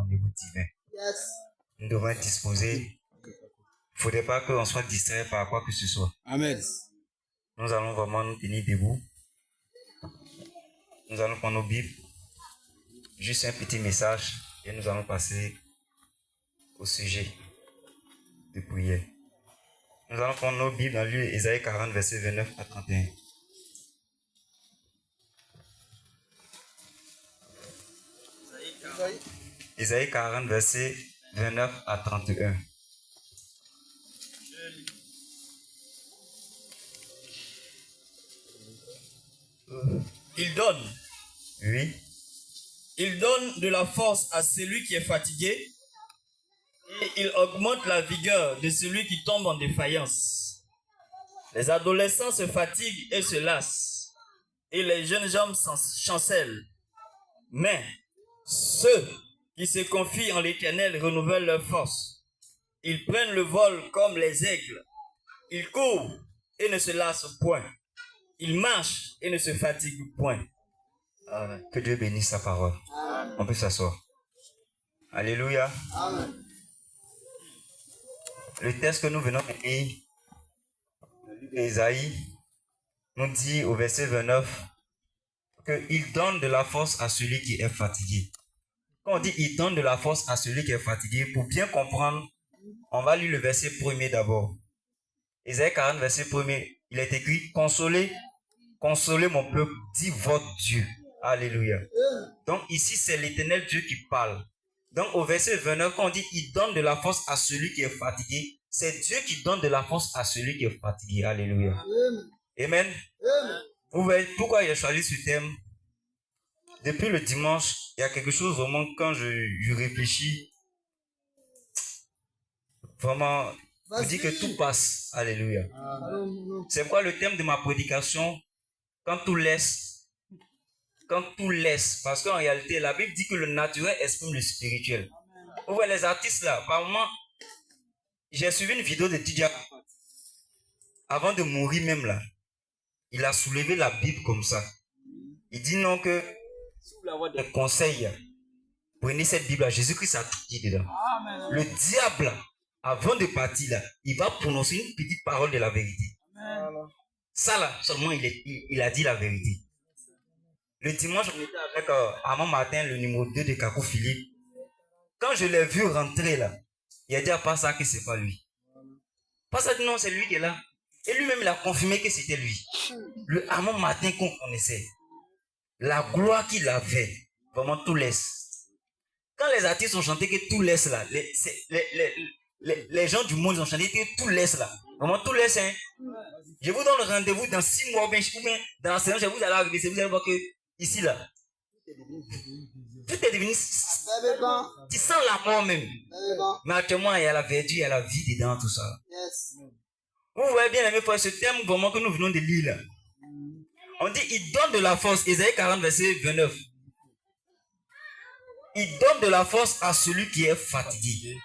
rendez-vous divin. Yes. Nous devons être disposés. Il ne faudrait pas qu'on soit distrait par quoi que ce soit. Amen. Nous allons vraiment nous tenir debout. Nous allons prendre nos Bibles. Juste un petit message et nous allons passer au sujet de prière. Nous allons prendre nos Bibles dans le livre Ésaïe 40, verset 29 à 31. Ésaïe 40, verset 29 à 31. Il donne. Oui. Il donne de la force à celui qui est fatigué et il augmente la vigueur de celui qui tombe en défaillance. Les adolescents se fatiguent et se lassent et les jeunes hommes chancellent. Mais ceux qui se confient en l'Éternel renouvellent leur force. Ils prennent le vol comme les aigles. Ils courent et ne se lassent point. Ils marchent et ne se fatiguent point. Que Dieu bénisse sa parole. Amen. On peut s'asseoir. Alléluia. Amen. Le texte que nous venons de lire, Ésaïe, nous dit au verset 29 qu'il donne de la force à celui qui est fatigué. Quand on dit il donne de la force à celui qui est fatigué, pour bien comprendre, on va lire le verset 1er d'abord. Ésaïe 40, verset 1er, il est écrit « Consolez, consolez mon peuple, dit votre Dieu. » Alléluia. Donc ici, c'est l'Éternel Dieu qui parle. Donc au verset 29, quand on dit « Il donne de la force à celui qui est fatigué », c'est Dieu qui donne de la force à celui qui est fatigué. Alléluia. Amen. Vous voyez pourquoi j'ai choisi ce thème? Depuis le dimanche, il y a quelque chose vraiment, quand je réfléchis, vraiment, je dis que tout passe. Alléluia. C'est pourquoi le thème de ma prédication, quand tout laisse, parce qu'en réalité, la Bible dit que le naturel exprime le spirituel. Vous voyez les artistes là, par moment, j'ai suivi une vidéo de DJ avant de mourir même là. Il a soulevé la Bible comme ça. Il dit non que si vous voulez avoir des conseils, prenez cette Bible là. Jésus-Christ a tout dit dedans. Amen. Le diable, avant de partir là, il va prononcer une petite parole de la vérité. Amen. Ça là, seulement il a dit la vérité. Le dimanche, on était avec Armand Martin, le numéro 2 de Kakou Philippe. Quand je l'ai vu rentrer là, il a dit à pas ça que c'est pas lui. Pas ça dit non, c'est lui qui est là. Et lui-même, il a confirmé que c'était lui. Le Armand Martin qu'on connaissait. La gloire qu'il avait, vraiment tout laisse. Quand les artistes ont chanté que tout laisse là, les gens du monde ont chanté que tout laisse là. Vraiment tout laisse. Hein. Je vous donne rendez-vous dans 6 mois, ou bien dans la saison, vous allez arriver, vous allez voir que ici là, tout est devenu. Tu sens la mort même. Mais actuellement, il y a la verdure, il y a la vie dedans, tout ça. Vous voyez bien, mes frères, ce thème vraiment que nous venons de lire là. On dit, il donne de la force. Ésaïe 40, verset 29. Il donne de la force à celui qui est fatigué.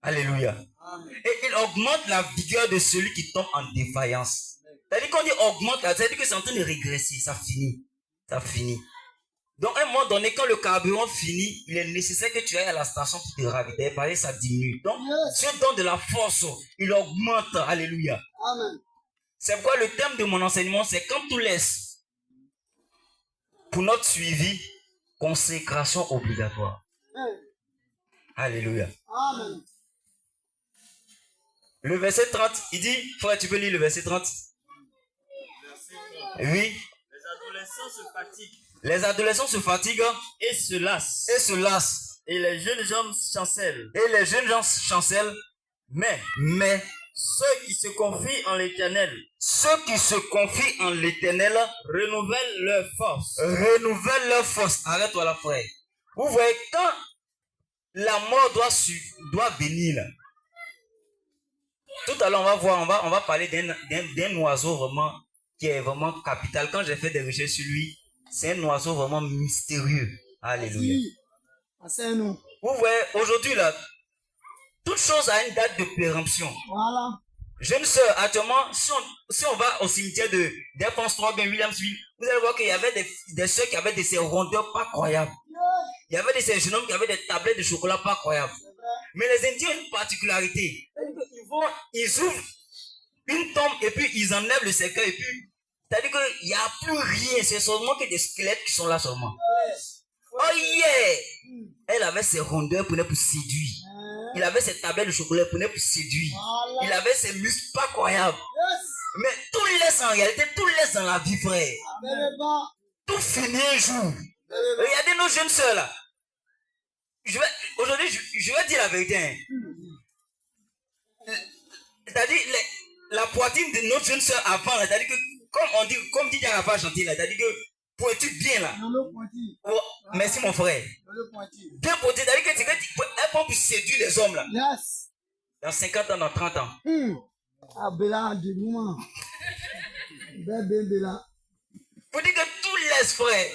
Alléluia. Et il augmente la vigueur de celui qui tombe en défaillance. C'est-à-dire qu'on dit augmente, c'est-à-dire que c'est en train de régresser. Ça finit. Ça finit. Donc, à un moment donné, quand le carburant finit, il est nécessaire que tu ailles à la station pour te ravitailler, parce que ça diminue. Donc, Dieu donne de la force. Il augmente. Alléluia. Amen. C'est pourquoi le thème de mon enseignement, c'est quand tout laisse. Pour notre suivi, consécration obligatoire. Alléluia. Amen. Le verset 30, il dit, frère, tu peux lire le verset 30? Oui. Les adolescents se fatiguent. Les adolescents se fatiguent Et se lassent. et se lassent. Et les jeunes gens chancellent. Et les jeunes gens chancellent. Mais Mais ceux qui se confient en l'Éternel ceux qui se confient en l'Éternel renouvellent leur force. renouvellent leur force. Arrête-toi là, frère. Vous voyez, quand la mort doit venir là. Tout à l'heure, on va voir, on va parler d'un oiseau vraiment qui est vraiment capital. Quand j'ai fait des recherches sur lui, c'est un oiseau vraiment mystérieux. Alléluia. Enseigne-nous. Vous voyez, aujourd'hui là, toute chose a une date de péremption. Voilà. Jeune sœur, actuellement, si on va au cimetière d'Air France 3, bien Williamsville, vous allez voir qu'il y avait des sœurs qui avaient des rondeurs pas croyables. Il y avait de ces jeunes hommes qui avaient des tablettes de chocolat pas croyables. Mais les Indiens ont une particularité. Ils ouvrent une tombe et puis ils enlèvent le cercueil et puis c'est-à-dire qu'il n'y a plus rien, c'est seulement que des squelettes qui sont là seulement. Oh yeah! Elle avait ses rondeurs pour séduire. Il avait ses tablettes de chocolat pour séduire. Il avait ses muscles pas croyables. Mais tout laisse en réalité, tout laisse dans la vie, frère. Tout finit un jour. Regardez nos jeunes soeurs là. Aujourd'hui, je vais dire la vérité. Hein. C'est-à-dire, la poitrine de notre jeune soeur avant, c'est-à-dire que, comme dit Diarra chanté là, c'est-à-dire que, pointu bien là. Oh, merci mon frère. Bien pointu, c'est-à-dire que elle peut séduire les hommes là. Dans 50 ans, dans 30 ans. Ah, Bella, du moment. Bella. Faut dire que tout laisse, frère.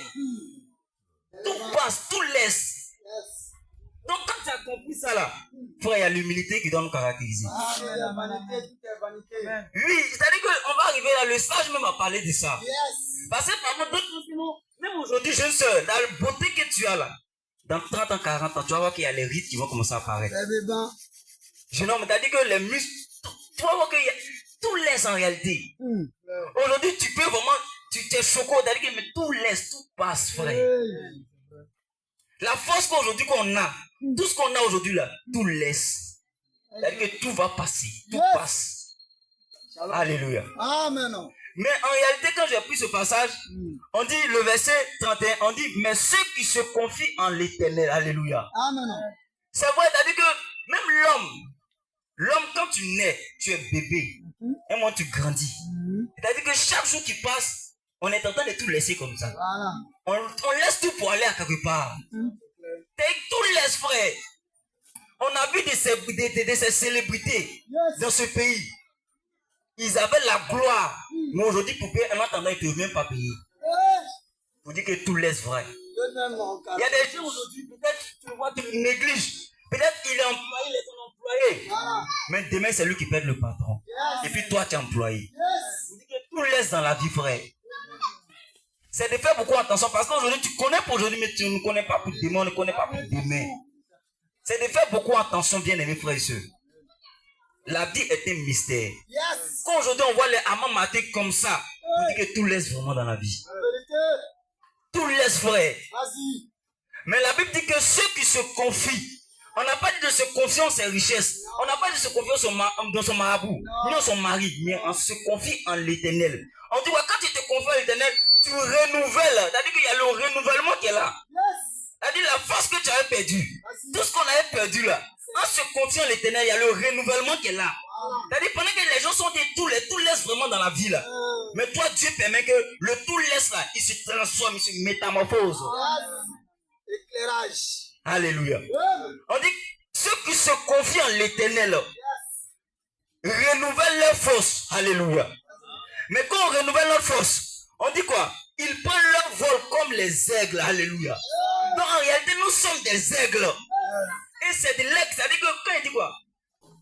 Tout passe, tout laisse. Donc, quand tu as compris ça là, frère, il y a l'humilité qui doit nous caractériser. La vanité, tout est vanité. Oui, c'est-à-dire qu'on va arriver là, le sage même à parler de ça. Parce que par d'autres musulmans, même aujourd'hui, jeune soeur, dans la beauté que tu as là, dans 30 ans, 40 ans, tu vas voir qu'il y a les rites qui vont commencer à apparaître. Jeune homme, c'est-à-dire que les muscles, tu vas voir qu'il y a tout laisse en réalité. Aujourd'hui, tu peux vraiment, tu t'es choqué, c'est-à-dire que mais tout laisse, tout passe, frère. La force qu'aujourd'hui qu'on a, tout ce qu'on a aujourd'hui là, tout laisse. C'est-à-dire que tout va passer, tout passe. Alléluia. Amen. Mais en réalité, quand j'ai pris ce passage, on dit le verset 31, on dit, mais ceux qui se confient en l'éternel, alléluia. Amen. C'est vrai, c'est-à-dire que même l'homme quand tu nais, tu es bébé, et moi tu grandis. C'est-à-dire que chaque jour qui passe, on est en train de tout laisser comme ça. Voilà. On laisse tout pour aller à quelque part. Tout laisse, frère. On a vu de ces célébrités dans ce pays. Ils avaient la gloire. Mais aujourd'hui, pour payer un attendant, ils ne peuvent même pas payer. Pour dire que tout laisse, vrai. Il y a des gens aujourd'hui, peut-être tu le vois, tu le négliges. Peut-être il est employé, il est ton employé. Mais demain, c'est lui qui pète le patron. Et puis toi, tu es employé. Pour dire que tout laisse dans la vie, frère. C'est de faire beaucoup attention parce qu'aujourd'hui, tu connais pour aujourd'hui, mais tu ne connais pas pour demain, on ne connaît pas pour demain. C'est de faire beaucoup attention, bien aimés frères et sœurs. La vie est un mystère. Quand aujourd'hui on voit les amants matés comme ça, on dit que tout laisse vraiment dans la vie. Tout laisse, frère. Mais la Bible dit que ceux qui se confient, on n'a pas dit de se confier en ses richesses, on n'a pas dit de se confier dans son marabout, ni dans son mari, mais on se confie en l'éternel. On dit, ouais, quand tu te confies en l'éternel, tu renouvelles. C'est-à-dire qu'il y a le renouvellement qui est là. C'est-à-dire la force que tu avais perdue, tout ce qu'on avait perdu là, en se confiant en l'éternel, il y a le renouvellement qui est là. C'est-à-dire pendant que les gens sont des tout laisse vraiment dans la vie là. Mais toi, Dieu permet que le tout laisse là, il se transforme, il se métamorphose. Éclairage. Alléluia. On dit ceux qui se confient en l'éternel renouvellent leur force. Alléluia. Mais quand on renouvelle notre force, on dit quoi? Ils prennent leur vol comme les aigles. Alléluia. Donc en réalité, nous sommes des aigles. Et c'est de l'aigle. C'est-à-dire que quand il dit quoi?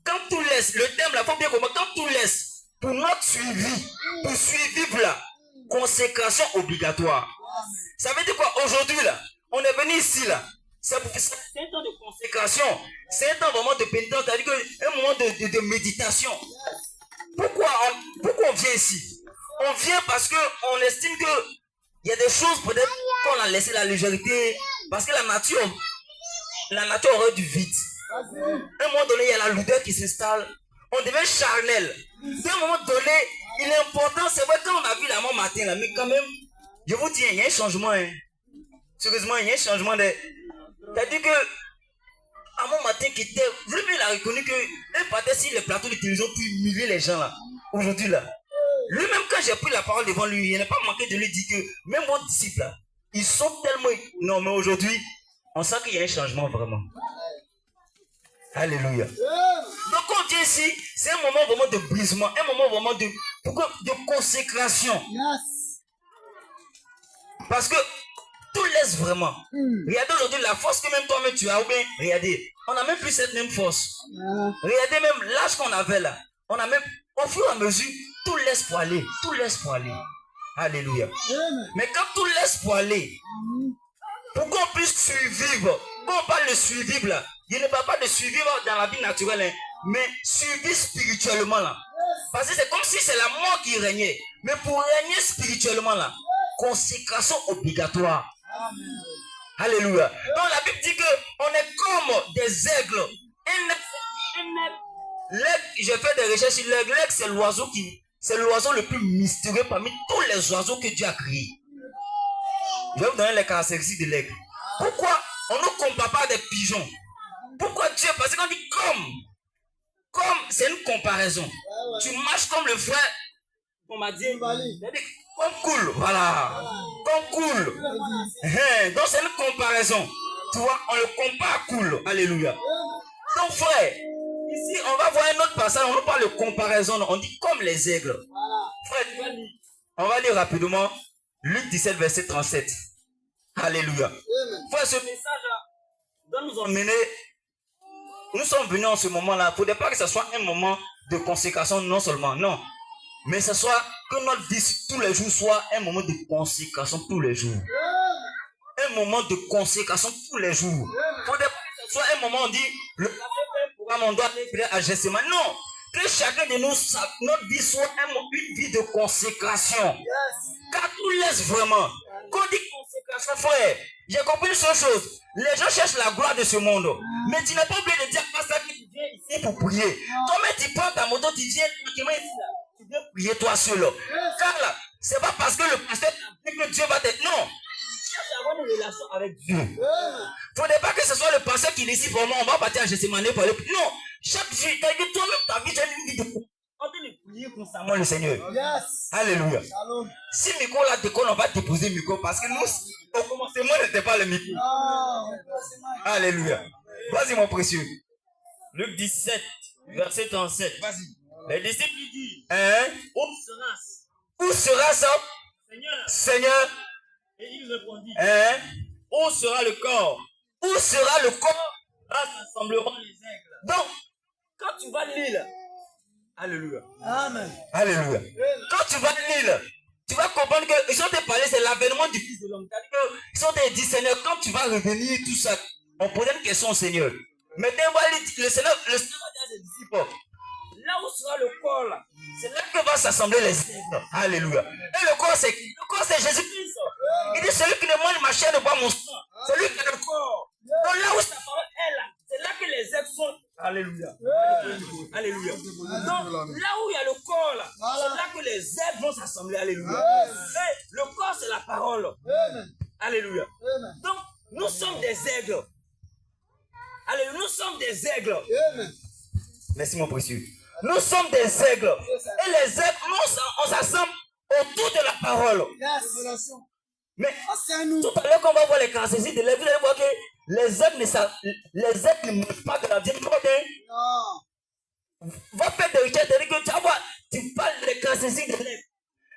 Quand tout laisse, le terme là, il faut bien comprendre, quand tout laisse, pour notre suivi, pour suivre là, consécration obligatoire. Ça veut dire quoi? Aujourd'hui là, on est venu ici là. C'est un temps de consécration. C'est un temps vraiment de pénitence. C'est-à-dire un moment de méditation. Pourquoi on vient ici? On vient parce qu'on estime que il y a des choses peut-être qu'on a laissé la légèreté. Parce que la nature aurait du vide. À un moment donné, il y a la lourdeur qui s'installe. On devient charnel. À un moment donné, il est important. C'est vrai quand on a vu la mort matin là, mais quand même, je vous dis, il y a un changement. Hein. Sérieusement, il y a un changement de. C'est-à-dire que, à mon matin qui était, lui-même il a reconnu qu'il partait sur les plateaux de télévision pour humilier les gens là, aujourd'hui là. Lui-même quand j'ai pris la parole devant lui, il n'a pas manqué de lui dire que, même vos disciples là, ils sont tellement... Non mais aujourd'hui, on sent qu'il y a un changement vraiment. Alléluia. Donc quand on vient ici, c'est un moment vraiment de brisement, un moment vraiment de consécration. Parce que tout laisse vraiment. Regardez aujourd'hui la force que même toi-même tu as, ou bien, regardez, on n'a même plus cette même force. Regardez même l'âge qu'on avait là. On a même, au fur et à mesure, tout laisse pour aller. Tout laisse pour aller. Alléluia. Mais quand tout laisse pour aller, pour qu'on puisse survivre. Quand on parle de survivre là, il ne parle pas de survivre dans la vie naturelle, hein, mais survivre spirituellement là. Parce que c'est comme si c'est la mort qui régnait. Mais pour régner spirituellement là, consécration obligatoire. Amen. Alléluia. Donc la Bible dit qu'on est comme des aigles. L'aigle, j'ai fait des recherches sur l'aigle. L'aigle, c'est l'oiseau le plus mystérieux parmi tous les oiseaux que Dieu a créés. Je vais vous donner les caractéristiques de l'aigle. Pourquoi on ne compare pas des pigeons? Pourquoi Dieu? Parce qu'on dit comme c'est une comparaison. Tu marches comme le frère. On m'a dit comme cool, voilà. Comme cool. Donc c'est une comparaison. Tu vois, on le compare à cool. Alléluia. Donc frère, ici on va voir un autre passage, on nous parle de comparaison, on dit comme les aigles. Frère, tu vas lire. On va lire rapidement Luc 17, verset 37. Alléluia. Frère, ce message-là doit nous emmener. Nous sommes venus en ce moment-là. Il ne faudrait pas que ce soit un moment de consécration, non seulement, non. Mais ce soit que notre vie tous les jours soit un moment de consécration tous les jours. Un moment de consécration tous les jours. Il ne faudrait pas que ce soit un moment où on dit, le programme, on doit aller à Gethsemane. Non. Que chacun de nous, notre vie soit une vie de consécration. Car tout laisse vraiment. Quand on dit consécration, frère, j'ai compris une seule chose. Les gens cherchent la gloire de ce monde. Mais tu n'es pas obligé de dire pas ça que tu viens ici pour prier. Toi-même, tu prends ta moto, tu viens tranquillement ici. Tu viens prier toi seul. Car là, c'est pas parce que le pasteur t'a dit que Dieu va t'aider. Non. Tu cherches à avoir une relation avec Dieu. Il ne faudrait pas que ce soit le pasteur qui décide vraiment, on va partir à Gethsemane pour aller. Non. Chaque jour, toi-même, ta vie, tu as une vie de prier constamment le Seigneur. Alléluia. Si micro là décolle, on va déposer le micro parce que nous, au commencement, n'était pas le micro. Alléluia. Vas-y, mon précieux. Luc 17, verset 37. Les disciples lui disent, où sera-ce? Où sera ça? Seigneur. Et il répondit, où sera le corps? Où sera le corps? Là s'assembleront les aigles. Donc, quand tu vas lire, alléluia. Amen. Alléluia. Quand tu vas lire, tu vas comprendre que ils sont te parler, c'est l'avènement du Fils de l'homme. C'est-à-dire qu'ils sont te dit, Seigneur, quand tu vas revenir, tout ça, on posait une question au Seigneur. Maintenant, on va lire, le Seigneur va dire à ses disciples, là où sera le corps, là, c'est là que va s'assembler les aigles. Alléluia. Et le corps, c'est qui? Le corps, c'est Jésus-Christ. Il dit, celui qui ne mange ma chair ne boit mon sang. Celui qui a le corps. Donc là où sa parole est là, c'est là que les aigles sont. Alléluia. Alléluia. Donc là où il y a le corps là, c'est là que les aigles vont s'assembler. Alléluia. Et le corps c'est la parole. Alléluia. Donc nous sommes des aigles. Alléluia. Nous sommes des aigles. Merci mon précieux. Nous sommes des aigles. Et les aigles, on s'assemble autour de la parole. Mais tout à l'heure quand on va voir les caractéristiques de l'aigle, vous allez voir que les aigles ne mangent pas de la viande. Va faire des recherches, tu parles des caractéristiques de l'aigle.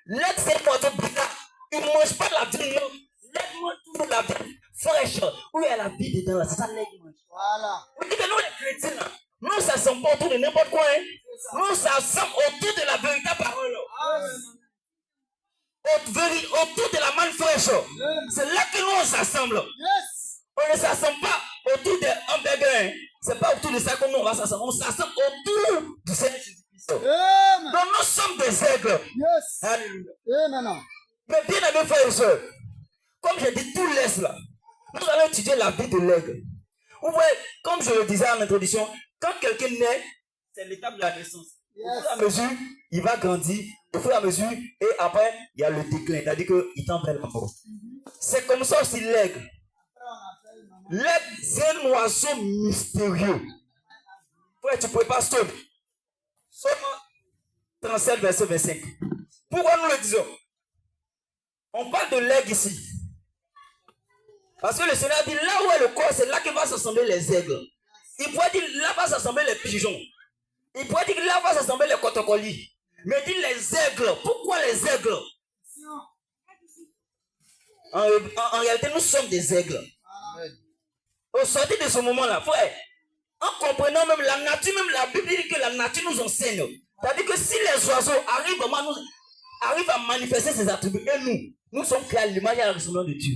L'aigle c'est un oiseau bizarre. Il ne mange pas de la viande. L'aigle mange toujours de la viande fraîche. Où il y a la vie dedans, c'est ça l'aigle mange. Voilà. Vous dites que nous les chrétiens, là, nous ne s'assemblons pas autour de n'importe quoi. Hein. Nous s'assemblons autour de la véritable parole. Autour de la manne fraîche. C'est là que nous on s'assemble. On ne s'assemble pas autour des hamburgers. C'est pas autour de ça que nous on va s'assembler. On s'assemble autour du Seigneur Jésus-Christ. Donc nous sommes des aigles. Alléluia. Mais bien aimés frères et sœurs, comme j'ai dit, tout laisse là. Nous allons étudier la vie de l'aigle. Vous voyez, comme je le disais en introduction, quand quelqu'un naît, c'est l'étape de la naissance. Au fur et à mesure, il va grandir. Au fur et à mesure, et après, il y a le déclin. C'est-à-dire qu'il tend vers la mort. C'est comme ça aussi l'aigle. L'aigle, c'est un oiseau mystérieux. Frère, tu ne pouvais pas stop. Somme 37, verset 25. Pourquoi nous le disons? On parle de l'aigle ici. Parce que le Seigneur dit, là où est le corps, c'est là que va s'assembler les aigles. Il pourrait dire, là va s'assembler les pigeons. Il pourrait dire, là va s'assembler les cotocolis. Mais il dit les aigles. Pourquoi les aigles? En réalité, nous sommes des aigles. Au sortir de ce moment-là, frère, en comprenant même la nature, même la Bible dit que la nature nous enseigne. C'est-à-dire que si les oiseaux arrivent à manifester ces attributs, et nous sommes créés à l'image et à la ressemblance de Dieu.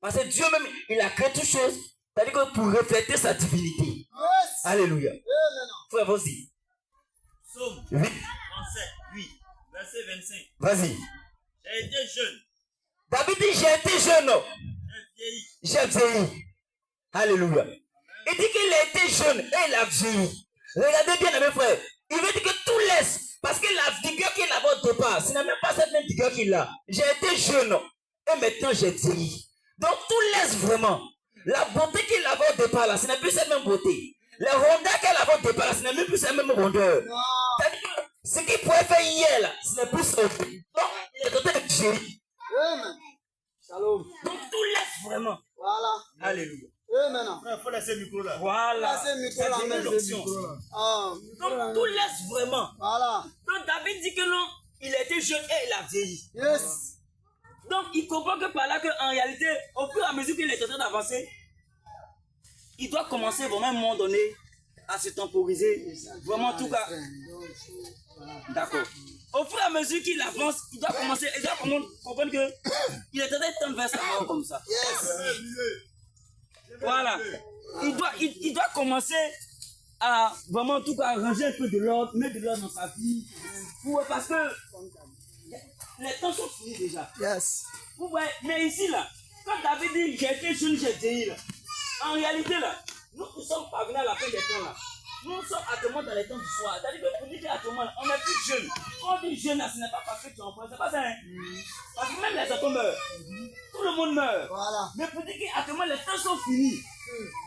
Parce que Dieu même, il a créé toutes choses. C'est-à-dire que pour refléter sa divinité. Yes. Alléluia. Amen. Frère, vas-y. Psaume Oui. 37, oui, verset 25. Vas-y. J'ai été jeune, David dit, j'ai été jeune. j'ai vieilli. J'ai vieilli. Alléluia. Il dit qu'il a été jeune et il a vieilli. Regardez bien, mes frères. Il veut dire que tout laisse. Parce que la vigueur qu'il avait au départ, ce n'est même pas cette même vigueur qu'il a. J'ai été jeune et maintenant j'ai vieilli. Donc tout laisse vraiment. La beauté qu'il avait au départ là, ce n'est plus cette même beauté. Les rondeurs qu'elle avait au départ là, ce n'est même plus cette même rondeur. C'est-à-dire que ce qu'il pouvait faire hier là, ce n'est plus ça. Donc il est en train de vieillir. Amen. Shalom. Donc tout laisse vraiment. Voilà. Alléluia. Amen. Il faut laisser le micro là. Voilà. Là, c'est le micro Ça là, devient même, l'option. c'est le micro là. Ah, Donc tout laisse vraiment. voilà. Donc David dit que non, il était jeune et il a vieilli. Yes. Donc il comprend que par là qu'en réalité, au fur et à mesure qu'il est en train d'avancer, il doit commencer vraiment à un moment donné à se temporiser. Vraiment en tout cas. D'accord. Au fur et à mesure qu'il avance, il doit commencer, comprendre que il est en train de tendre vers sa mort comme ça. Yes. Voilà. Il doit commencer à vraiment en tout cas ranger un peu de l'ordre, mettre de l'ordre dans sa vie. Parce que les temps sont finis déjà. Yes. Vous voyez, mais ici là, quand David dit j'ai été jeune, j'ai vieilli là, en réalité là, nous sommes parvenus à la fin des temps là. Nous sommes actuellement dans les temps du soir. C'est-à-dire que pour dire qu'actuellement on est plus jeune. Quand on dit jeune là, ce n'est pas parce que tu en prends, c'est pas ça. Hein? Parce que même les enfants meurent. Tout le monde meurt. Voilà. Mais pour dire qu'actuellement les temps sont finis.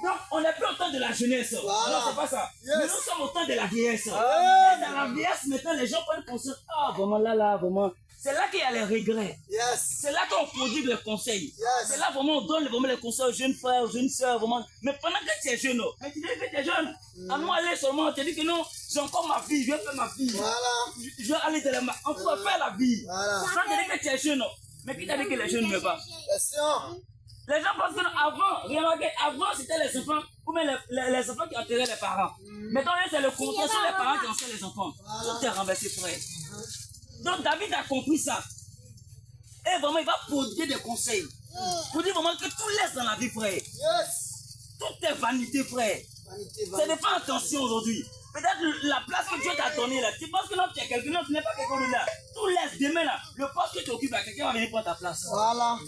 Donc on n'est plus au temps de la jeunesse. Voilà. Non, c'est pas ça. Yes. Mais nous sommes au temps de la vieillesse. Amen. Et dans la vieillesse, maintenant les gens prennent conscience. Ah, vraiment là, vraiment. C'est là qu'il y a les regrets. Yes. C'est là qu'on produit les conseils. Yes. C'est là vraiment on donne vraiment les conseils aux jeunes frères, aux jeunes sœurs, vraiment. Mais pendant que tu es jeune, quand tu dis que tu es jeune, à nous aller seulement, on te dit que non, j'ai encore ma vie, je vais faire ma vie. Voilà. Je vais aller de la on peut faire la vie. Voilà. Quand tu dis que tu es jeune, mais qui t'a dit que les jeunes ne meurent pas? Question. Les gens pensent que avant, remarquez, avant c'était les enfants, ou même les enfants qui enterraient les parents. Maintenant, c'est le contraire, c'est les parents qui enterrent les enfants. Tout est renversé, frère. Donc David a compris ça. Et vraiment, il va prodiguer des conseils. Pour dire vraiment que tout laisse dans la vie, frère. Yes. Tout est vanité, frère. Vanité, Ce n'est pas attention aujourd'hui. Peut-être la place que Dieu t'a donnée là. Tu penses que non, tu es quelqu'un, non, tu n'es pas quelqu'un de là. Tout laisse demain là. Le poste que tu occupes là, quelqu'un va venir prendre ta place. Voilà.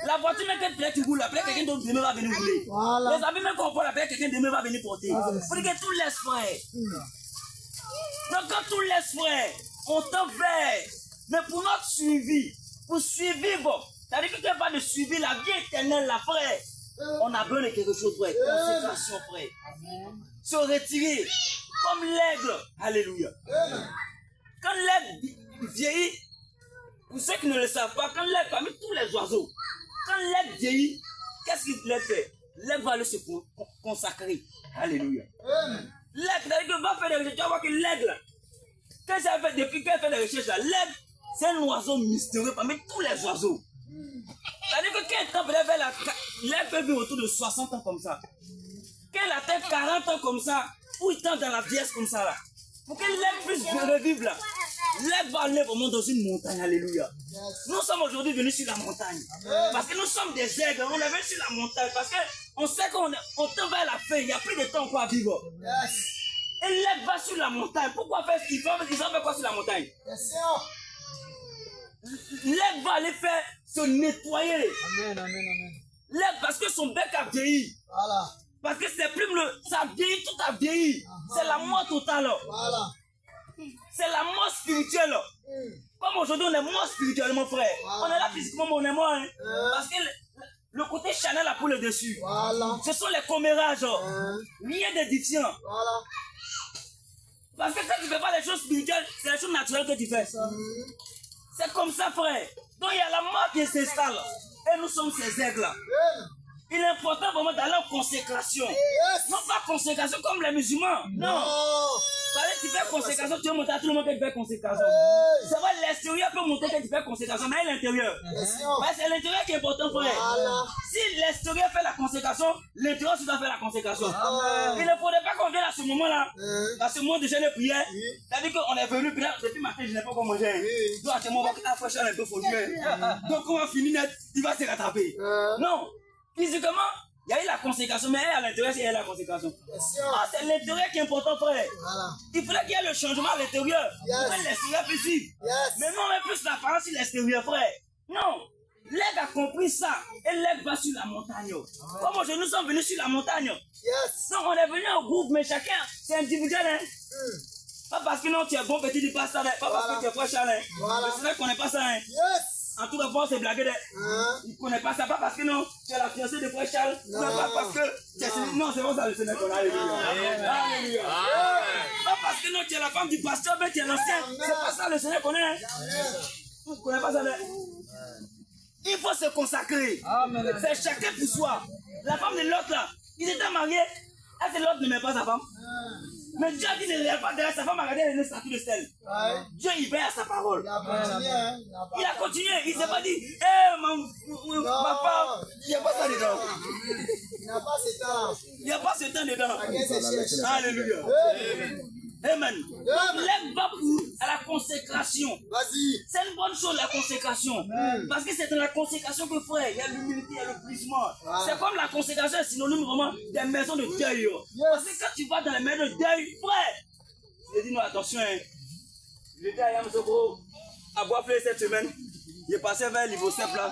La voiture même que tu roules là, peut-être quelqu'un d'autre demain va venir rouler. Voilà. Les habits même qu'on porte là, peut-être quelqu'un demain va venir porter. Pour dire que tout laisse, frère. Donc quand tout laisse, frère, on t'en fait. Mais pour notre suivi, pour suivre, c'est-à-dire que tu n'as pas de suivi, la vie éternelle, là, frère, on a besoin de quelque chose, frère. Consécration, frère. Se retirer, comme l'aigle. Alléluia. Quand l'aigle vieillit, pour ceux qui ne le savent pas, quand l'aigle, parmi tous les oiseaux, quand l'aigle vieillit, qu'est-ce qu'il fait? L'aigle va aller se consacrer. Alléluia. L'aigle, c'est-à-dire que va faire des recherches. Tu vas voir que l'aigle, quand ça fait depuis qu'elle fait des recherches, là, l'aigle, c'est un oiseau mystérieux parmi tous les oiseaux. C'est-à-dire que quand elle tend vers l'aigle peut vivre autour de 60 ans comme ça. Quand elle atteint 40 ans comme ça, ou il tend dans la vieillesse comme ça là. Pour que l'aigle puisse revivre là, l'aigle va aller vraiment dans une montagne. Alléluia. Nous sommes aujourd'hui venus sur la montagne. Parce que nous sommes des aigles. On est venus sur la montagne. Parce qu'on sait qu'on tend vers la fin. Il n'y a plus de temps pour vivre. Et l'aigle va sur la montagne. Pourquoi faire ce qu'il fait? Ils ont fait quoi sur la montagne? L'aigle va aller faire se nettoyer. Amen, amen, amen. L'aigle, parce que son bec a vieilli. Voilà. Parce que ses plumes, ça a vieilli, tout a vieilli. C'est la mort totale. Voilà. C'est la mort spirituelle. Comme aujourd'hui, on est mort spirituellement, frère. On est là physiquement, mais on est mort. Hein. Parce que le côté Chanel a pris le dessus. Voilà. Ce sont les commérages. Rien d'édifiant. Voilà. Parce que quand tu ne fais pas les choses spirituelles, c'est les choses naturelles que tu fais. C'est comme ça, frère. Donc il y a la mort qui s'installe. Et nous sommes ces aigles-là. Il est important vraiment d'aller en consécration. Non pas consécration comme les musulmans. Non. Tu fais consécration, tu veux montrer à tout le monde que tu fais consécration. C'est vrai, l'extérieur peut montrer que tu fais consécration, mais l'intérieur. C'est l'intérieur qui est important, frère. Si l'extérieur fait la consécration, l'intérieur doit faire la consécration. Il ne faudrait pas qu'on vienne à ce moment-là, à ce moment de jeûne et prière. C'est-à-dire qu'on est venu, depuis matin, je n'ai pas encore mangé. Donc, à ce moment, on va faire un peu fouiller. Donc, on va finir net, il va se rattraper. Non, physiquement, il y a eu la consécration, mais à l'intérieur, il y a eu la consécration. C'est l'intérieur qui est important, frère. Il faudrait qu'il y ait le changement à l'intérieur. Pour que l'extérieur puisse suivre. Mais non, mais plus l'apparence sur l'extérieur, frère. Non. L'aigle a compris ça. Et l'aigle va sur la montagne. Comme aujourd'hui, nous sommes venus sur la montagne. Donc, on est venu en groupe, mais chacun, c'est individuel. Hein? Pas parce que non, tu es bon petit, tu passes ça. Pas parce que tu es proche. Hein? Mais c'est vrai qu'on n'est pas ça. Hein? En tout cas, bon, c'est blagué. Il ne connaît pas ça, pas parce que non, tu es la fiancée de Frère Charles. Non, pas parce que. Non, c'est bon ça, le Seigneur qu'on a. Alléluia. Pas parce que non, tu es la femme du pasteur, mais tu es l'ancien. C'est pas ça, le Seigneur qu'on a. Tu ne connais pas ça. Il faut se consacrer. C'est chacun pour soi. La femme de l'autre là, ils étaient mariés. Est-ce que l'autre n'aimait pas sa femme? Mais Dieu a dit ne regarde pas derrière sa femme a regardé les statues de stèle. Dieu il veille à sa parole. Il a continué. Il ne s'est pas dit, ma femme, il n'y a pas ça dedans. Il n'y a pas ce temps. Il n'y a pas ce temps dedans. Alléluia. Amen. L'aigle va à la consécration. C'est une bonne chose la consécration. Parce que c'est dans la consécration que frère, il y a l'humilité, il y a le plissement. C'est comme la consécration est synonyme vraiment des maisons de deuil. Parce que quand tu vas dans les maisons de deuil, frère, je dis non attention. J'étais à Yamsoko à Boisfleur cette semaine. Il est passé vers l'Ivocep là.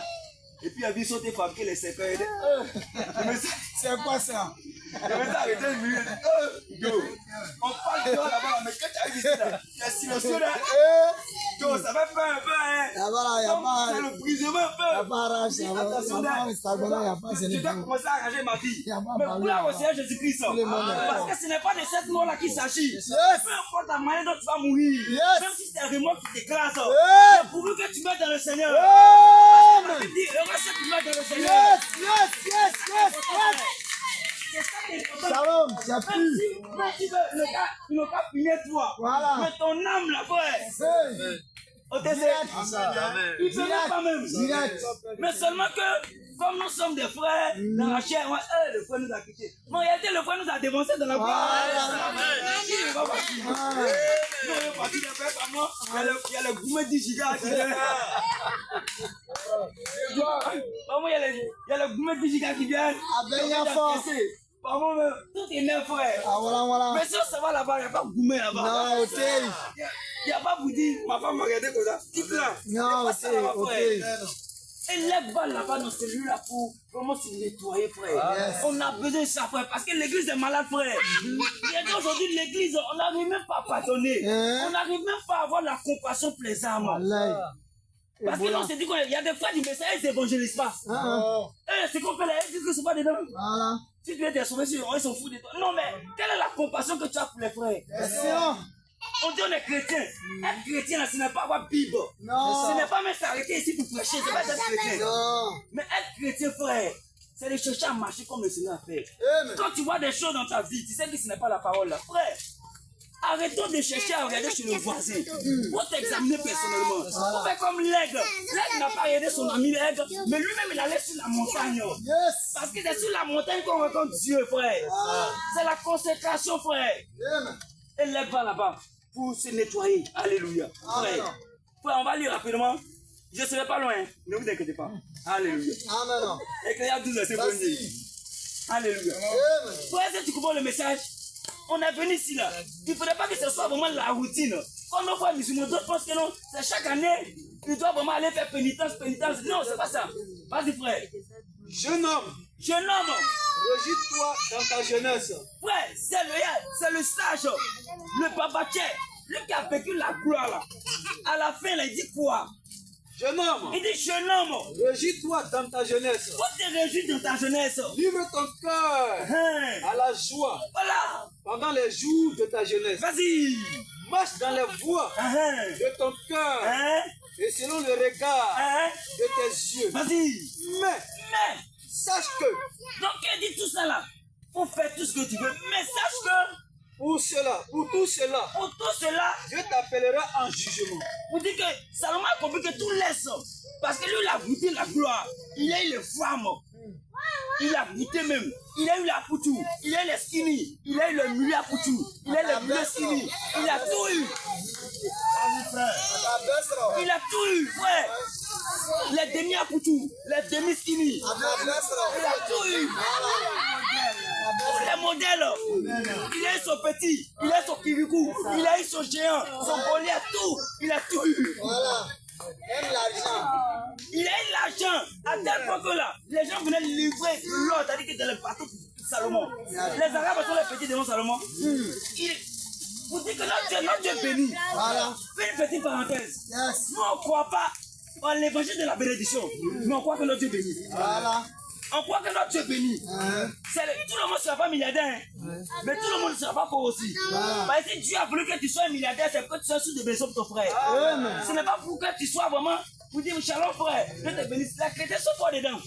Et puis il a vu sauter fabriquer les séquelles. C'est quoi ça? Je me suis arrêté une minute. On parle de toi là-bas, mais quand tu arrives ici, là, il y a silencieux là. Donc ça va faire un peu, hein. C'est le brisement un peu. Je dois commencer à arranger ma vie. Mais pour la recherche de Jésus-Christ, parce que ce n'est pas de cette mort-là qu'il s'agit. Peu importe la manière dont tu vas mourir, même si c'est un remords qui t'écrase, c'est pourvu que tu meurs dans le Seigneur. Parce que dit, heureux ceux qui meurent dans le Seigneur. Shalom, ça même pue. si le gars, il n'a pas fini toi. Voilà. Mais ton âme là, frère. Il ne peut pas même. Direct. Mais seulement que, comme nous sommes des frères dans la chair, le frère nous a quittés. Mais en réalité, le frère nous a dévancé dans la voie. Il ne va pas partir. Nous, on est parti de faire comme moi. Il y a le gourmet 10 gigas qui vient. Il y a le gourmet 10 gigas qui vient. Tout est neuf, frère. Mais si on se va là-bas, il n'y a pas de gourmet là-bas. Il n'y a pas pour dire, ma femme m'a regardé comme ça. Quitte là. Il n'y a pas ça là-bas, frère. Et les balles là-bas dans celui-là pour vraiment se nettoyer, frère. On a besoin de ça, frère, parce que l'église est malade, frère. Et aujourd'hui, l'église, on n'arrive même pas à pardonner. On n'arrive même pas à avoir la compassion plaisamment. Parce que l'on s'est dit qu'il y a des frères du message, ils n'évangélisent pas. C'est qu'on fait là, ils disent que c'est pas dedans. Si tu es sauvé, ils s'en foutent de toi. Non, mais quelle est la compassion que tu as pour les frères? On dit on est chrétien. Être chrétien, là, ce n'est pas avoir Bible. Ce n'est pas même s'arrêter ici pour prêcher. Ce n'est pas être chrétien. Mais être chrétien, frère, c'est de chercher à marcher comme le Seigneur a fait. Quand tu vois des choses dans ta vie, tu sais que ce n'est pas la parole là. Frère, arrêtons de chercher à regarder chez le voisin. Pour t'examiner personnellement. On fait comme l'aigle. L'aigle n'a pas regardé son ami l'aigle, mais lui-même il allait sur la montagne. Parce que c'est sur la montagne qu'on rencontre Dieu, frère. C'est la consécration, frère. Et l'aigle va là-bas pour se nettoyer. Alléluia. Frère, on va lire rapidement. Je ne serai pas loin. Ne vous inquiétez pas. Alléluia. Ecclésiaste 12, c'est bon. Alléluia. Frère, si tu comprends le message, on est venu ici là. Il ne faudrait pas que ce soit vraiment la routine. Comme nos frères musulmans, d'autres pensent que non, c'est chaque année, ils doivent vraiment aller faire pénitence. Non, c'est pas ça. Vas-y, frère. Jeune homme, régis-toi dans ta jeunesse. Frère, c'est le sage, le babatier, lui qui a vécu la gloire là. À la fin, là, il dit quoi? Jeune homme, Il dit jeune homme, régis-toi dans ta jeunesse. faut te réjouir dans ta jeunesse. Livre ton cœur à la joie Voilà. pendant les jours de ta jeunesse. Vas-y. Marche dans les voies de ton cœur et selon le regard de tes yeux. Vas-y. Mais sache que Donc, il dit tout ça là. Faut faire tout ce que tu veux. Mais sache que Pour cela, pour tout cela, Dieu t'appellera en jugement. Vous dites que Salomon a compris que tout laisse. Parce que lui, il a goûté la gloire. Il a eu les femmes. Il a goûté même. Il a eu la poutou. Il a eu les skinny. Il a eu le mulet à poutou. Il a eu le mulet skinny. Il a tout eu. Il a tout eu, frère. Les demi à poutou. Les demi skinny. Il a tout eu. Les modèles. Il a eu son petit. Il a eu son kirikou. Il a eu son géant. Son Goliath, tout. Il a tout eu. Voilà. Même l'argent. Il a eu l'argent à tel point que là, les gens venaient livrer l'or, c'est-à-dire que dans le bateau de Salomon. Les Arabes sont les petits devant Salomon. Vous dites que notre Dieu est béni. Voilà. Fais une petite parenthèse. Yes. Nous, on ne croit pas en l'évangile de la bénédiction, mais on croit que notre Dieu est béni. Voilà. On croit que notre Dieu est béni. Tout le monde ne sera pas milliardaire, mais tout le monde ne sera pas pauvre aussi. Parce que si Dieu a voulu que tu sois un milliardaire, c'est pour que tu sois sous de bénédiction pour ton frère. Ce n'est pas pour que tu sois vraiment, pour dire shalom frère, Dieu te bénisse. La chrétienne sont toi dedans.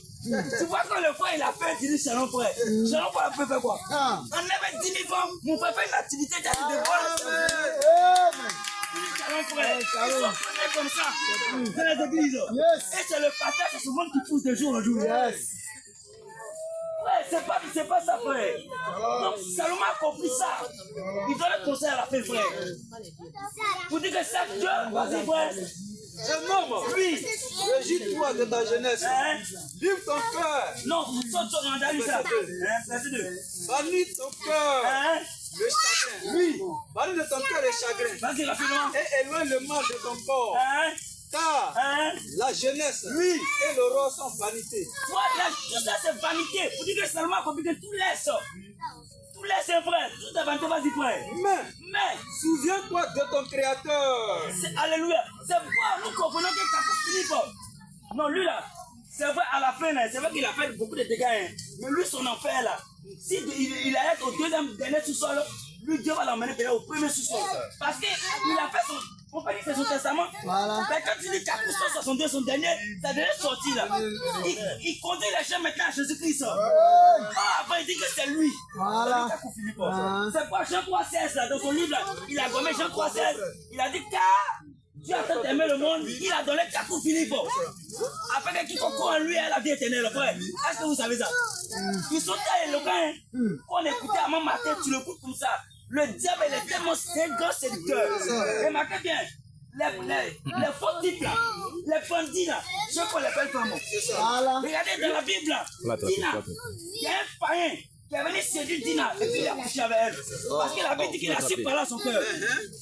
Tu vois quand le frère il a fait, tu dis shalom frère. Shalom frère peut faire quoi? On avait 10 000 francs, mon frère fait une activité, tu as dit de voir. Shalom frère, ils sont prenés comme ça dans les églises. Et c'est le pasteur, c'est souvent qui pousse de jour en jour. Ouais, c'est pas ça, frère. Donc, Salomon a compris ça. Il donne un conseil à la fin, frère. Pour dire que chaque Dieu, vas-y, frère. Jeune homme, Oui. régis-toi de ta jeunesse. Hein? Vive ton cœur. Non, saute sur un dali, ça. Verset 2. Bannis ton cœur Hein? le chagrin. Oui. Bannis de ton cœur le chagrin. Vas-y, rapidement. Et éloigne le mal de ton corps. Hein? Car Hein? la jeunesse Oui. et l'aurore sont vanité. Toi, là, tout ça, c'est vanité. Pour dire que Salomon a compris que tout laisse. Tout laisse, frère. Tout est vanité, vas-y, frère. Mais, Souviens-toi de ton Créateur. alléluia. C'est pourquoi nous comprenons que Capo Philippe. Non, lui là, c'est vrai à la fin, là, c'est vrai qu'il a fait beaucoup de dégâts. Hein, mais lui, son enfer là, si il allait être au deuxième dernier sous-sol, lui, Dieu va l'emmener peut-être au premier sous-sol. Parce qu'il a fait son. On peut dire que c'est son testament. Voilà. Mais quand il dit Capo 62, son dernier, sa dernière sortie là, il conduit les gens maintenant à Jésus-Christ. Après, il dit que c'est lui. Voilà. C'est Capo Philippe. C'est quoi Jean 3,16 là, dans son livre là, il a gommé Jean 3,16. Il a dit car Dieu a tant aimé le monde, il a donné Capo Philippe. Après que quiconque croit en lui a la vie éternelle, frère. Est-ce que vous savez ça? Ils sont tellement éloquents. Quand on écoutait à mon matin, tu l'écoutes comme ça. Le diable, il est tellement un grand séducteur. Remarquez bien, les faux types là, les bandits là, ceux qu'on appelle femmes. Regardez dans la Bible là, Dina, il y a un païen qui est venu séduire Dina et puis il a couché avec elle. Parce qu'il avait dit qu'il a su parler à son cœur.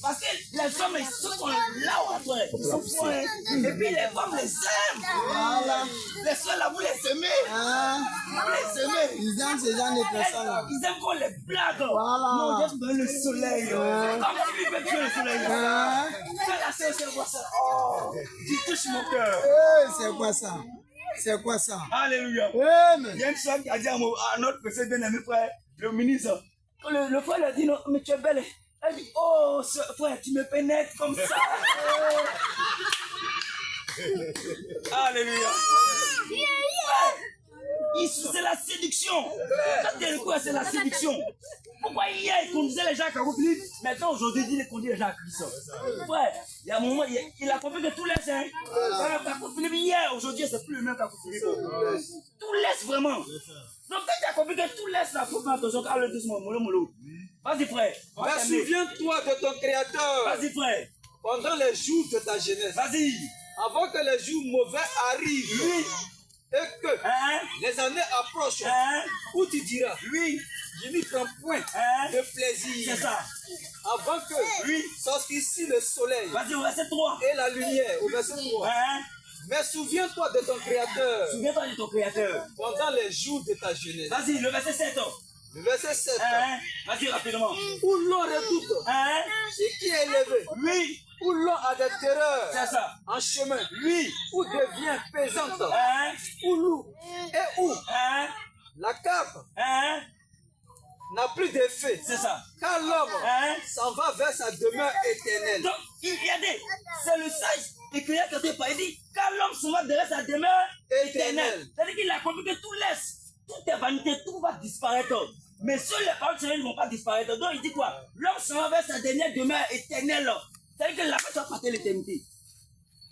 Parce que les hommes, ils sont là où après, ils sont forts. Et puis les femmes les aiment. Les soeurs là, vous les aimez. Vous les aimez. Ils aiment ces gens de personnes. Ils aiment qu'on les blague. Non, juste dans le soleil. Comme si lui veut tuer le soleil. Quand la sœur se voit ça, oh, tu touches mon cœur. C'est quoi ça? C'est quoi ça? Alléluia. Il y a une soeur qui a dit à notre précédent bien-aimé frère, le ministre, quand le frère lui a dit non, mais tu es belle. Elle dit, oh frère, tu me pénètres comme ça. Alléluia. C'est la séduction. Quand tu es le coup, c'est la séduction. Pourquoi hier il conduisait les gens à Capo Philippe, maintenant aujourd'hui il conduit les gens à Christ. Frère, il y a un moment, il a compris que tout laisse. Hein. Capo Philippe hier, aujourd'hui c'est plus le même Capo Philippe. Tout laisse vraiment. Donc quand tu as compris que tout laisse, il faut faire attention car le doucement, mollo. Vas-y frère. Mais souviens-toi de ton Créateur. Vas-y frère. Pendant les jours de ta jeunesse. Vas-y. Avant que les jours mauvais arrivent. Oui. Et que les années approchent. Où tu diras. Oui. Je n'y prends point de plaisir. C'est ça. Avant que sortisse le soleil. Vas-y, au verset 3. Et la lumière, au verset 3. Mais souviens-toi de ton Créateur. Souviens-toi de ton Créateur. Pendant les jours de ta jeunesse. Vas-y, le verset 7. Le verset 7. Vas-y, rapidement. Où l'on redoute. Ce qui est élevé. Oui. Où l'on a des terreurs. C'est ça. En chemin. Oui. Où devient pesante. Où l'eau. Et où. La cape. N'a plus d'effet. C'est ça. Car l'homme s'en va vers sa demeure éternelle. Donc, regardez, c'est le sage écrivain qui a dit, il dit, car l'homme s'en va vers sa demeure éternelle. C'est-à-dire qu'il a compris que tout laisse, tout est vanité, tout va disparaître. Mais seules les paroles du Seigneur ne vont pas disparaître. Donc il dit quoi? L'homme s'en va vers sa dernière demeure éternelle. C'est-à-dire que là-bas, tu vas partir l'éternité.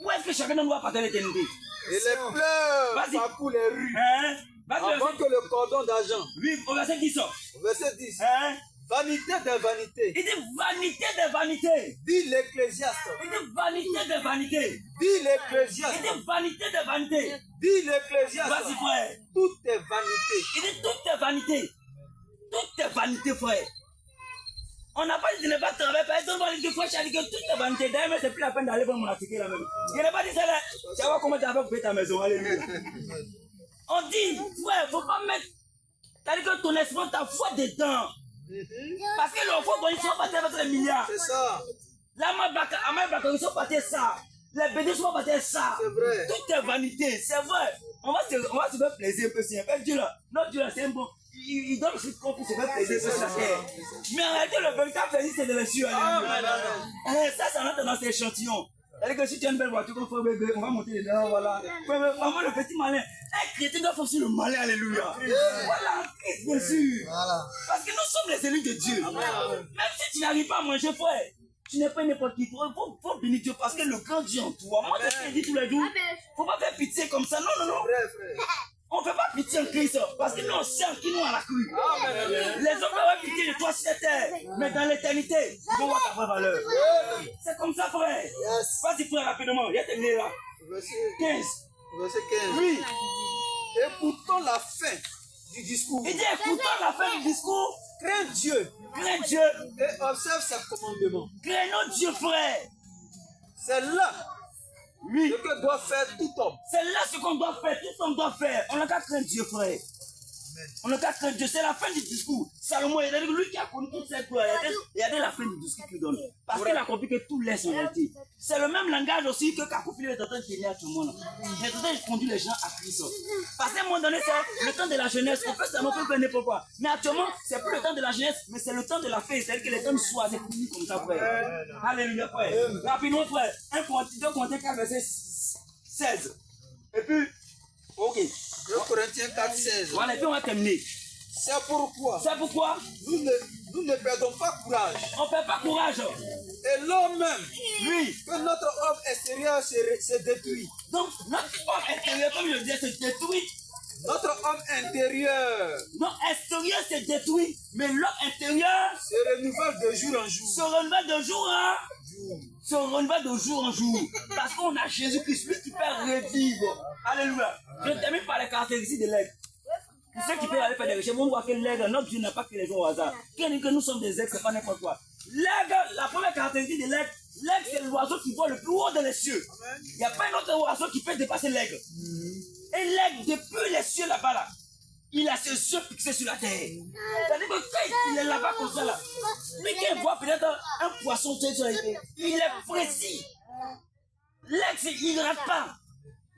Où est-ce que chacun de nous va partir l'éternité? Et les pleurs parcourent les rues. Hein? Avant que le cordon d'argent. Oui, au verset 10. Verset 10. Hein? Vanité des vanités. Il dit vanité des vanités. Dit l'Ecclésiaste. Il dit vanité des vanités. Dit l'Ecclésiaste. Il dit vanité des vanités. Dit l'Ecclésiaste. Vas-y, frère. Tout est vanité. Il dit toutes tes vanités. Toutes tes vanités, frère. On n'a pas dit de ne pas travailler. Par exemple, on dit que frère, je dis que toutes tes vanités. D'ailleurs, c'est plus la peine d'aller voir mon article là même. Je n'ai pas dit ça là. Tu vas voir comment tu vas couper ta maison. Alléluia. On dit, frère, il ne faut pas mettre. C'est-à-dire que ton esprit, ta foi dedans. Parce que le faux, ils sont partis avec les milliards. C'est ça. Là, ils sont partis ça. Les bénis sont partis ça. C'est vrai. Tout est vanité, c'est vrai. On va se faire plaisir un peu si un peu Dieu là. Notre Dieu là, c'est un bon. Il donne ce qu'on peut se faire plaisir sur la terre. Mais en réalité, le véritable plaisir, c'est de les cieux. Ça, ça rentre dans ces échantillons. C'est-à-dire que si tu as une belle voiture, on va monter dedans, voilà. Vraiment, le petit malin. Un chrétien doit faire aussi le malin, alléluia. Voilà, en Christ, bien sûr. Parce que nous sommes les élus de Dieu. Même si tu n'arrives pas à manger, frère, tu n'es pas n'importe qui. Il faut bénir Dieu parce que le grand Dieu en toi. Moi, je te dis tous les jours, il ne faut pas faire pitié comme ça. Non, non, non. On ne fait pas pitié en Christ parce que nous, on sait qui nous on a cru. Les hommes peuvent pitié de toi sur la terre, mais dans l'éternité, ils vont voir ta vraie valeur. C'est comme ça, frère. Vas-y, frère, rapidement. Il y a terminé là. Verset 15. 15. Oui. Écoutons la fin du discours. Il dit écoutons la fin du discours. Crains Dieu Crains Dieu. et observe ses commandements. Craignons Dieu, frère. C'est là Oui. ce que doit faire tout homme. C'est là ce qu'on doit faire. Tout ce qu'on doit faire. On n'a qu'à craindre Dieu, frère. On n'a qu'à craindre Dieu. C'est la fin du discours. Salomon, il a dit que lui qui a connu toute cette gloire, il a dit la fin du discours qu'il donne. Parce qu'il a compris que tout laisse en réalité. C'est le même langage aussi que Kakoufili est en train de tenir à tout le monde. Il est en train de conduire les gens à Christ. Parce qu'à un moment donné, c'est le temps de la jeunesse. On peut seulement faire n'importe quoi. Mais actuellement, c'est plus le temps de la jeunesse, mais c'est le temps de la fête. C'est-à-dire que les temps soient c'est fini comme ça, frère. Alléluia, frère. Rapidement, frère. 1 Corinthiens 4, verset 16. Et puis, ok. 2 Corinthiens 4, 16. Voilà, et puis on va terminer. C'est pourquoi C'est pourquoi nous ne perdons pas courage. on ne perd pas courage. Et l'homme même, Oui. que notre homme extérieur se détruit. Donc, notre homme intérieur, comme je le disais, se détruit. Notre homme intérieur Notre extérieur se détruit. Mais l'homme intérieur se renouvelle de jour en jour. se renouvelle de jour en jour. Se renouvelle de jour en jour. Parce qu'on a Jésus-Christ, lui qui peut revivre. Alléluia. Je termine par les caractéristiques de l'aigle. Pour ceux qui peuvent aller faire des recherches, on voit que l'aigle, notre Dieu n'a pas que les gens au hasard. Qui dit que nous sommes des aigles, c'est pas n'importe quoi. L'aigle, la première caractéristique de l'aigle, l'aigle c'est l'oiseau qui vole le plus haut dans les cieux. Il n'y a pas un autre oiseau qui peut dépasser l'aigle. Et l'aigle, depuis les cieux là-bas, là, il a ses yeux fixés sur la terre. C'est-à-dire que quand il est là-bas comme ça, là, lui qui voit peut-être un poisson sur la terre, il est précis. L'aigle, il ne rate pas.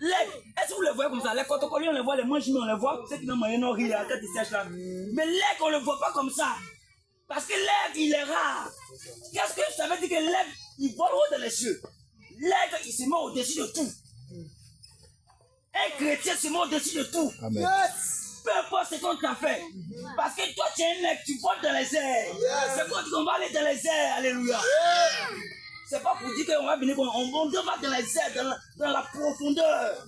L'aigle, est-ce que vous le voyez comme ça? Les cotocoliers, on les voit, les manchements, on les voit. Ceux qui n'ont moyen non rire quand ils sèchent là. Mais l'aigle, on ne le voit pas comme ça. Parce que l'aigle, il est rare. Qu'est-ce que ça veut dire que l'aigle, il vole haut dans les cieux? L'aigle, il se met au-dessus de tout. Un chrétien se met au-dessus de tout. Yes. Peu importe ce qu'on t'a fait. Parce que toi, tu es un aigle, tu voles dans les airs. C'est quand on va aller dans les airs. Alléluia. C'est pas pour dire qu'on va venir, on va dans les airs, dans la profondeur.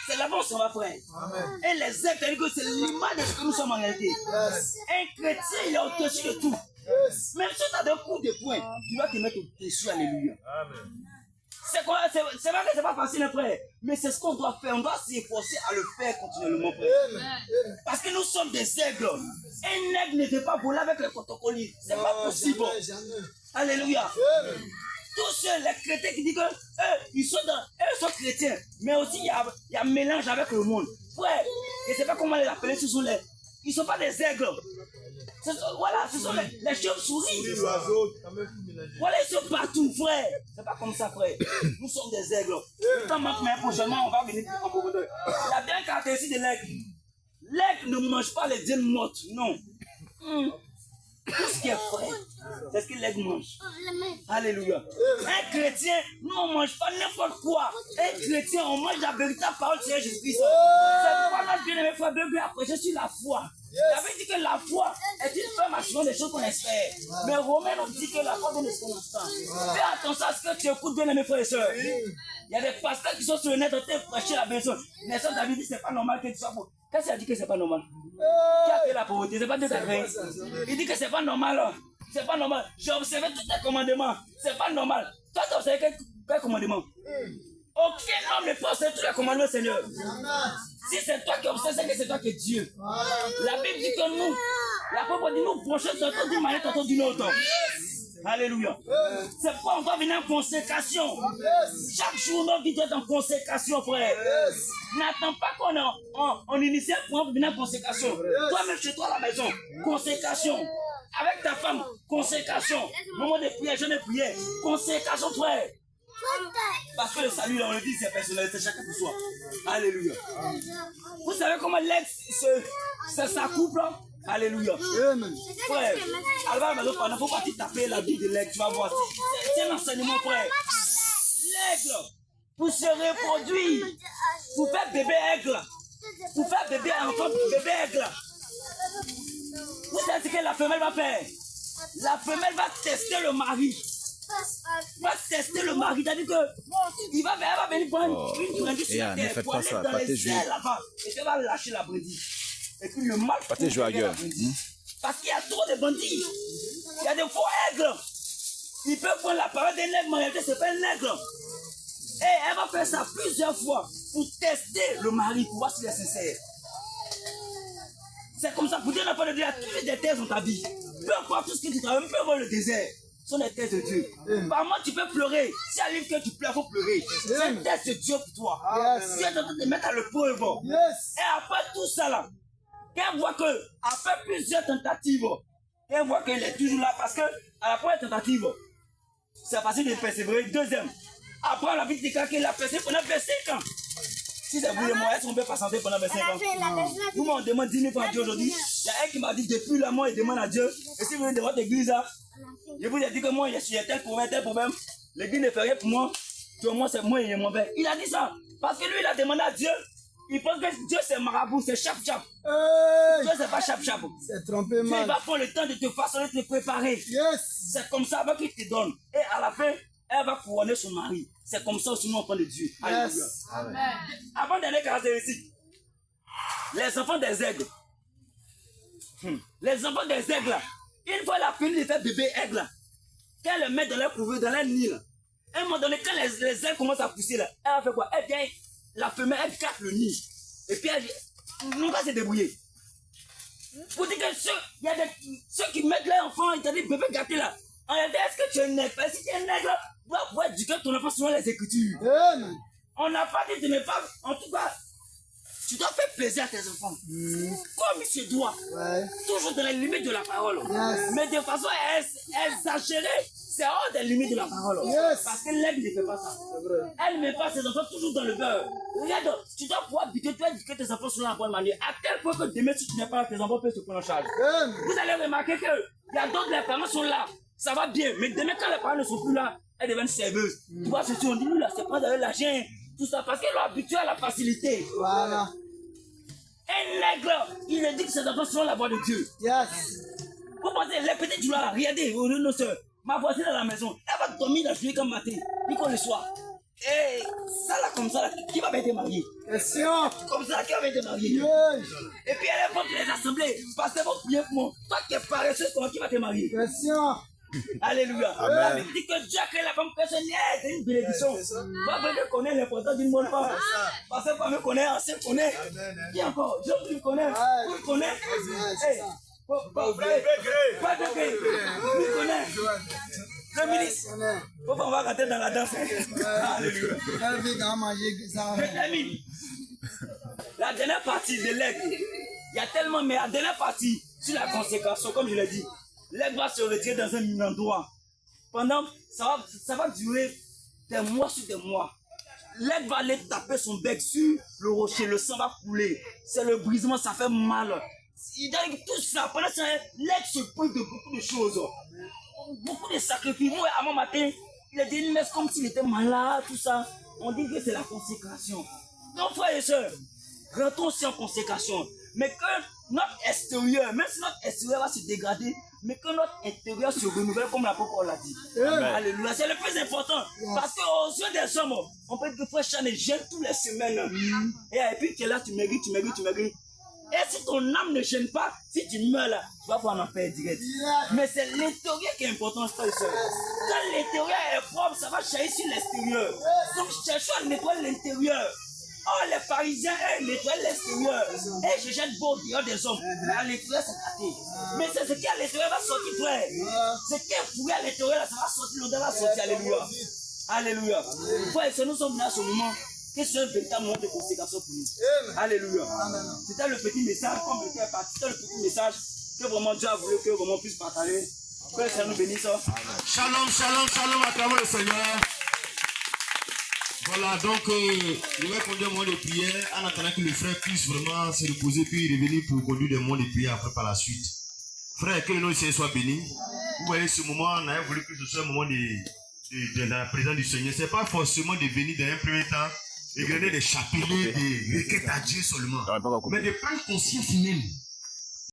C'est là-bas on s'en va, frère. Amen. Et les ailes, c'est l'image de ce que nous sommes en réalité. Yes. Un chrétien, il est au-dessus de tout. Yes. Même si tu as des coups de poing, tu dois te mettre au-dessus. Alléluia. Amen. C'est vrai que c'est pas facile, frère. Mais c'est ce qu'on doit faire. On doit s'efforcer à le faire continuellement, frère. Amen. Parce que nous sommes des aigles. Un aigle ne peut pas voler avec les protocolis. C'est pas possible. Jamais. Alléluia. Amen. Tous ceux, les chrétiens qui disent que ils sont chrétiens, mais aussi il y a un mélange avec le monde. Frère, je ne sais pas comment les appeler, ils ne sont pas des aigles. Voilà, ce sont les chauves-souris. Voilà, ils sont partout, frère. C'est pas comme ça, frère. Nous sommes des aigles. Le temps manque, mais prochainement, on va venir en profondeur. La dernière caractéristique de l'aigle, l'aigle ne mange pas les dînes mortes, non. tout ce qui est frais, c'est ce que l'aigle mange. Alléluia. Un chrétien, nous on ne mange pas n'importe quoi. Un chrétien, on mange la véritable parole de Seigneur Jésus-Christ. C'est pourquoi notre bien-aimé frère Bébé a prêché sur la foi. Il avait dit que la foi est une ferme assurance des choses qu'on espère. Mais Romain nous dit que la foi vient de ce qu'on entend. Fais attention à ce que tu écoutes, bien-aimé frères et sœurs. Il y a des pasteurs qui sont sur le net en train de prêcher la bénédiction. Mais ça, David dit c'est pas normal que tu sois pauvre. Qu'est-ce qu'il a dit que c'est pas normal? Qui a fait la pauvreté? C'est pas Dieu qui a créé. Il dit que c'est pas normal. C'est pas normal. J'ai observé tous tes commandements. C'est pas normal. Toi, tu as observé quel commandement? Aucun homme ne peut observer tous les commandements du Seigneur. Si c'est toi qui observes, c'est que c'est toi qui es Dieu. La Bible dit que nous, la Bible dit nous prochains tantôt d'une manière, tantôt d'une autre. Alléluia. C'est pourquoi on doit venir en consécration. Chaque jour, notre vie doit être en consécration, frère. N'attends pas qu'on initie pour venir en consécration. Toi-même chez toi à la maison, consécration. Avec ta femme, consécration. Moment de prière, jeûne de prière, consécration, frère. Parce que le salut, là, on le dit, c'est personnel, c'est chacun pour soi. Alléluia. Vous savez comment l'ex, c'est sa couple? Alléluia. Frère, alors il ne faut pas taper la vie de l'aigle, tu vas voir. C'est un enseignement, frère. L'aigle, pour se reproduire, pour faire bébé aigle, pour faire bébé enfant, bébé aigle. Vous savez ce que la femelle va faire? La femelle va tester le mari. Va tester le mari, c'est-à-dire que elle va venir prendre une brebis sur la terre, pour aller dans les ailes là-bas, et elle va lâcher la brebis. Et puis le mal pour la brebis. Parce qu'il y a trop de bandits. Il y a des faux aigles. Ils peuvent prendre la parole d'un aigle, mais en réalité, c'est pas un aigle. Et elle va faire ça plusieurs fois pour tester le mari, pour voir s'il est sincère. C'est comme ça, pour dire, on n'a pas de Dieu, il y a toujours des terres dans ta vie. Peu importe tout ce que tu travailles, peu importe le désert. Ce sont des tests de Dieu. Par moi, tu peux pleurer. Si elle livre que tu pleures, il faut pleurer. C'est un test de Dieu pour toi. Dieu est en train de te mettre à l'épreuve. Et après tout ça, là, qu'elle voit que, après plusieurs tentatives, qu'elle voit qu'elle est toujours là, parce que à la première tentative, c'est facile de persévérer. Deuxième, après, on a vite déclaré qu'elle a persévéré pendant 25 ans. Si c'est vous les moyens, on peut pas patienter pendant 25 ans. Nous, on demande 10 000 francs à Dieu aujourd'hui. Il y a un qui m'a dit, depuis la mort, il demande à Dieu. Et si vous venez de votre église, là, je vous ai dit que moi, je suis tel problème. L'église ne fait rien pour moi. Que moi, c'est moi et mon père. Il a dit ça. Parce que lui, il a demandé à Dieu. Il pense que Dieu, c'est marabout, c'est chap-chap. Dieu, c'est pas chap-chap. C'est trompé mal. Dieu, il va prendre le temps de te façonner, de te préparer. C'est comme ça avant qu'il te donne. Et à la fin, elle va couronner son mari. C'est comme ça aussi, nous, enfants de Dieu. Alléluia. Avant dernière caractéristique, les enfants des aigles. Les enfants des aigles, une fois la fini de faire bébé aigle, qu'elle le met dans leur couveuse, dans leur nid, à un moment donné, quand les aigles commencent à pousser, là, elle va faire quoi? Elle vient, la femelle, elle casse le nid. Et puis elle nous va se débrouiller. Pour dire que il y a ceux qui mettent leurs enfants, ils te disent bébé gâté là. En réalité, est-ce que tu es un aigle? Si tu es un aigle, tu dois pouvoir éduquer ton enfant selon les Écritures. On n'a pas dit de ne pas, en tout cas, tu dois faire plaisir à tes enfants. Comme il se doit. Toujours dans les limites de la parole. Mais de façon exagérée, c'est hors des limites de la parole. Parce que l'aigle ne fait pas ça. Elle ne met pas ses enfants toujours dans le beurre. Regarde, tu dois pouvoir habiter, tu dois éduquer tes enfants selon la bonne manière. À tel point que demain, si tu n'es pas là, tes enfants peuvent se prendre en charge. Vous allez remarquer qu'il y a d'autres, les parents sont là. Ça va bien. Mais demain, quand les parents ne sont plus là, elles deviennent serveuses. Tu vois, on dit, nous là, c'est pas d'aller l'argent. Tout ça, parce qu'elles sont habituées à la facilité. Voilà. Un aigle, il est dit que ses enfants sont la voix de Dieu. Vous pensez, les petites joueurs là, regardez, ma voisine à la maison, elle va dormir la journée comme matin, puis comme le soir. Et ça là, comme ça là, qui va bien te marier? Question. Comme ça, qui va bien te marier? Et puis elle est pour les assemblées, parce que vous priez pour moi. Toi qui es paresseux, comment qui va te marier? Question. Alléluia. La Bible dit que Dieu a créé la femme personnelle, c'est une bénédiction. Toi, vous connaissez l'importance d'une bonne femme. Parce que vous me connaissez, ancien connaît. Qui encore? Je vous connais. Vous me connaissez? Pas de gré. Vous me connaissez. Le ministre. Faut pas voir rentrer dans la danse. Alléluia. Je termine. La dernière partie de l'aigle. Il y a tellement, mais la dernière partie, sur la consécration, comme je l'ai dit. L'aigle va se retirer dans un endroit. Pendant, ça va durer des mois sur des mois. L'aigle va aller taper son bec sur le rocher, le sang va couler. C'est le brisement, ça fait mal. Donc tout ça, pendant ça, l'ex se prive de beaucoup de choses. Beaucoup de sacrifices. Moi, avant matin, il a dit une messe comme s'il était malade, tout ça. On dit que c'est la consécration. Donc, frères et sœurs, rentrons aussi en consécration. Mais que notre extérieur, même si notre extérieur va se dégrader, mais que notre intérieur se renouvelle comme l'apôtre Paul l'a dit. Amen. Alléluia. C'est le plus important. Parce qu'aux yeux des hommes, on peut dire que frère Chanel gêne toutes les semaines. Et puis tu es là, tu maigris. Et si ton âme ne gêne pas, si tu meurs là, tu vas pouvoir en enfer direct. Mais c'est l'intérieur qui est important, frère et sœur. Quand l'intérieur est propre, ça va jaillir sur l'extérieur. Donc cherchons à nettoyer l'intérieur. Oh, les pharisiens, eux, nettoient l'extérieur. Et je jette beau dehors des hommes. Mais à l'intérieur, c'est gâté. Mais c'est ce qui à l'intérieur va sortir, frère. Ce qui est pourri à l'intérieur, ça va sortir, l'odeur va sortir. Alléluia. Alléluia. Frère, si nous sommes venus à ce moment, que c'est un véritable moment de consécration pour nous. Alléluia. C'était le petit message, comme le cœur parti, c'était le petit message que vraiment Dieu a voulu que vraiment puisse partager. Que le Seigneur nous bénisse. Shalom, shalom, shalom à travers le Seigneur. Voilà, donc je vais conduire un moment de prière en attendant que le frère puisse vraiment se reposer puis revenir pour conduire des moments de prière après par la suite. Frère, que le nom du Seigneur soit béni. Vous voyez, ce moment, on a voulu que ce soit un moment de la présence du Seigneur. Ce n'est pas forcément de venir dans un premier temps et gagner des chapelets, des requêtes à Dieu seulement, mais de prendre conscience même